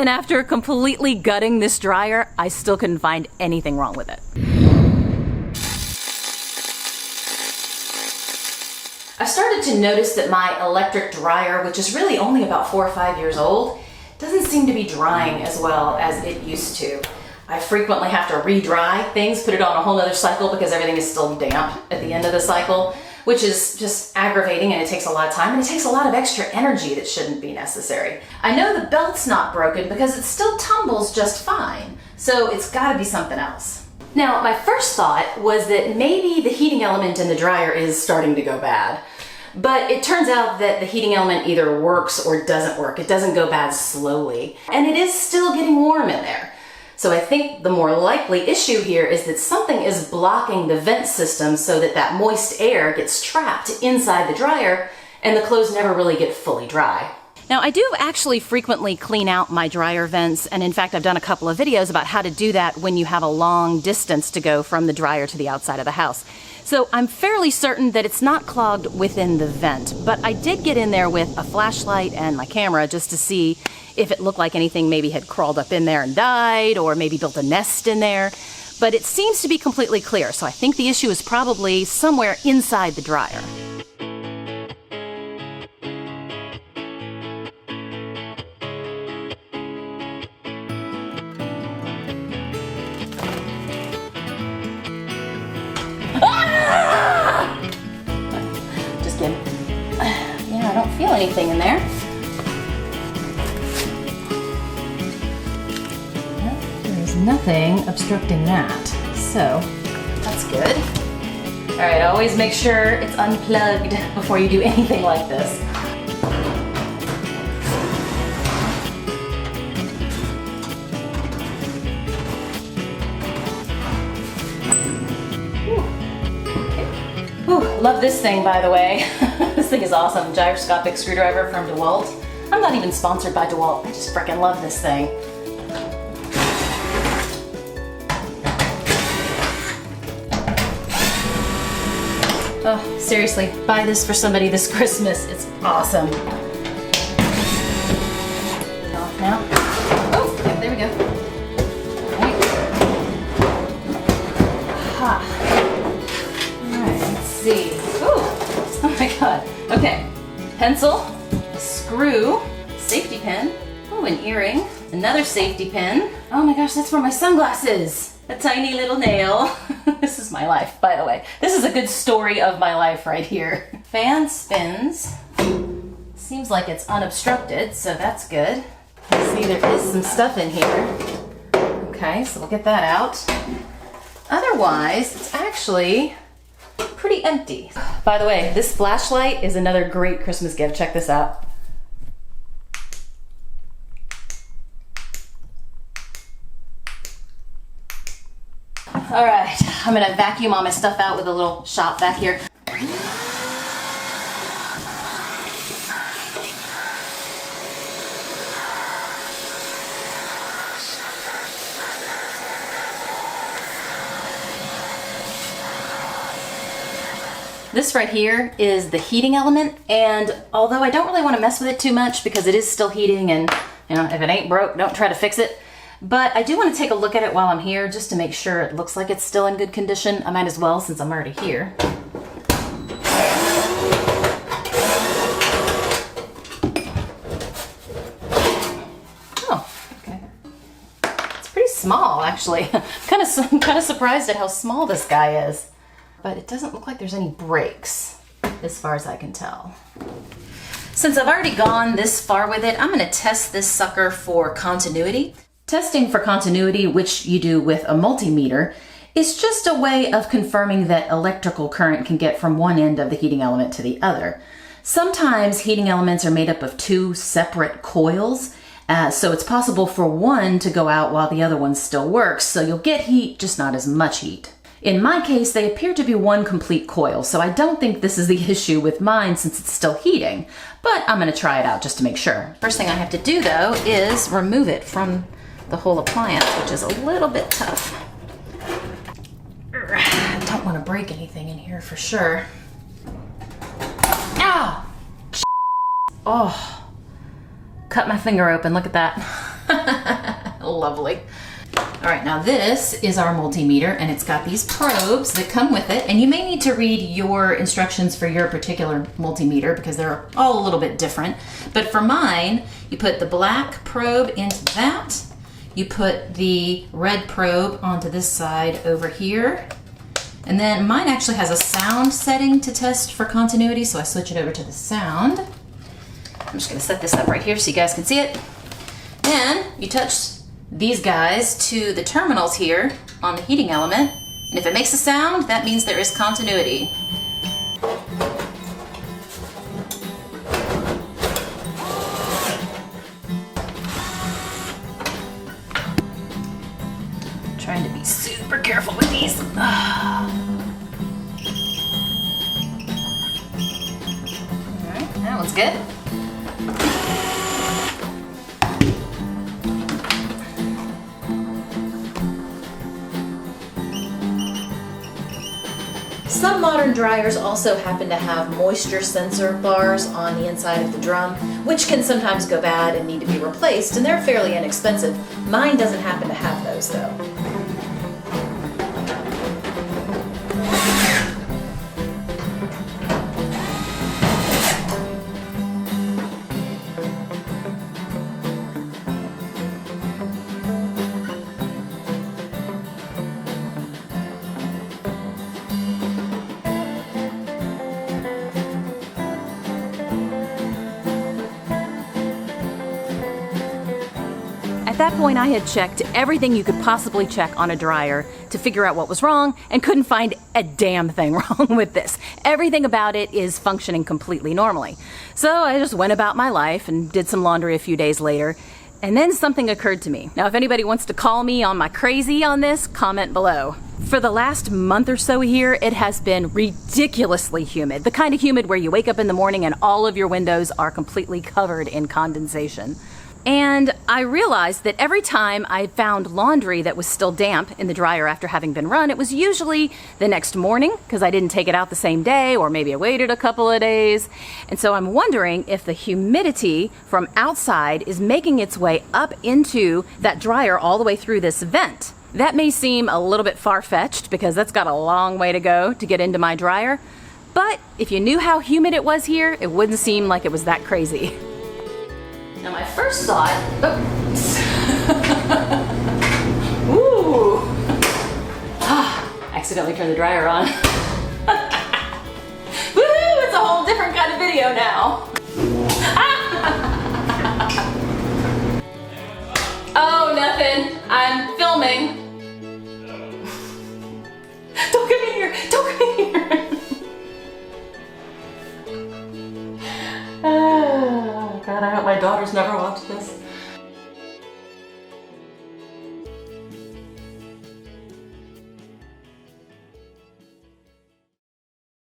And after completely gutting this dryer, I still couldn't find anything wrong with it. I started to notice that my electric dryer, which is really only about 4 or 5 years old, doesn't seem to be drying as well as it used to. I frequently have to re-dry things, put it on a whole nother cycle because everything is still damp at the end of the cycle, which is just aggravating, and it takes a lot of time, and it takes a lot of extra energy that shouldn't be necessary. I know the belt's not broken because it still tumbles just fine, so it's gotta be something else. Now, my first thought was that maybe the heating element in the dryer is starting to go bad. But it turns out that the heating element either works or doesn't work. It doesn't go bad slowly. And it is still getting warm in there. So I think the more likely issue here is that something is blocking the vent system so that that moist air gets trapped inside the dryer and the clothes never really get fully dry. Now, I do actually frequently clean out my dryer vents, and in fact I've done a couple of videos about how to do that when you have a long distance to go from the dryer to the outside of the house. So I'm fairly certain that it's not clogged within the vent, but I did get in there with a flashlight and my camera just to see if it looked like anything maybe had crawled up in there and died, or maybe built a nest in there. But it seems to be completely clear, so I think the issue is probably somewhere inside the dryer. Just kidding. Yeah, I don't feel anything in there. Well, there's nothing obstructing that, so that's good. All right, always make sure it's unplugged before you do anything like this. Love this thing, by the way. This thing is awesome. Gyroscopic screwdriver from DeWalt. I'm not even sponsored by DeWalt. I just freaking love this thing. Oh, seriously, buy this for somebody this Christmas. It's awesome. Off now. Oh, okay, there we go. All right. Ha. See. Oh my god. Okay. Pencil, screw, safety pin, oh, an earring, another safety pin. Oh my gosh, that's for my sunglasses. A tiny little nail. This is my life, by the way. This is a good story of my life right here. Fan spins. Seems like it's unobstructed, so that's good. See, there is some stuff in here. Okay, so we'll get that out. Otherwise, it's actually pretty empty. By the way, this flashlight is another great Christmas gift. Check this out. All right, I'm gonna vacuum all my stuff out with a little shop back here. This right here is the heating element, and although I don't really want to mess with it too much because it is still heating, and you know, if it ain't broke, don't try to fix it. But I do want to take a look at it while I'm here just to make sure it looks like it's still in good condition. I might as well since I'm already here. Oh, okay. It's pretty small, actually. kind of surprised at how small this guy is. But it doesn't look like there's any breaks, as far as I can tell. Since I've already gone this far with it, I'm gonna test this sucker for continuity. Testing for continuity, which you do with a multimeter, is just a way of confirming that electrical current can get from one end of the heating element to the other. Sometimes heating elements are made up of two separate coils, so it's possible for one to go out while the other one still works, so you'll get heat, just not as much heat. In my case, they appear to be one complete coil, so I don't think this is the issue with mine since it's still heating, but I'm gonna try it out just to make sure. First thing I have to do though is remove it from the whole appliance, which is a little bit tough. I don't want to break anything in here for sure. Ow! Oh, cut my finger open, look at that. Lovely. All right, now this is our multimeter, and it's got these probes that come with it, and you may need to read your instructions for your particular multimeter because they're all a little bit different. But for mine, you put the black probe into that, you put the red probe onto this side over here, and then mine actually has a sound setting to test for continuity, so I switch it over to the sound. I'm just gonna set this up right here so you guys can see it. Then you touch these guys to the terminals here on the heating element, and if it makes a sound, that means there is continuity. Trying to be super careful with these. Alright, that one's good. Some modern dryers also happen to have moisture sensor bars on the inside of the drum, which can sometimes go bad and need to be replaced, and they're fairly inexpensive. Mine doesn't happen to have those though. At that point, I had checked everything you could possibly check on a dryer to figure out what was wrong and couldn't find a damn thing wrong with this. Everything about it is functioning completely normally. So I just went about my life and did some laundry a few days later, and then something occurred to me. Now, if anybody wants to call me on my crazy on this, comment below. For the last month or so here, it has been ridiculously humid. The kind of humid where you wake up in the morning and all of your windows are completely covered in condensation. And I realized that every time I found laundry that was still damp in the dryer after having been run, it was usually the next morning because I didn't take it out the same day, or maybe I waited a couple of days. And so I'm wondering if the humidity from outside is making its way up into that dryer all the way through this vent. That may seem a little bit far-fetched because that's got a long way to go to get into my dryer. But if you knew how humid it was here, it wouldn't seem like it was that crazy. Now my first thought, ooh, accidentally turned the dryer on. Woohoo, it's a whole different kind of video now. Oh, nothing, I'm filming. Don't come in here, don't come in here. Oh God, I hope my daughters never watch this.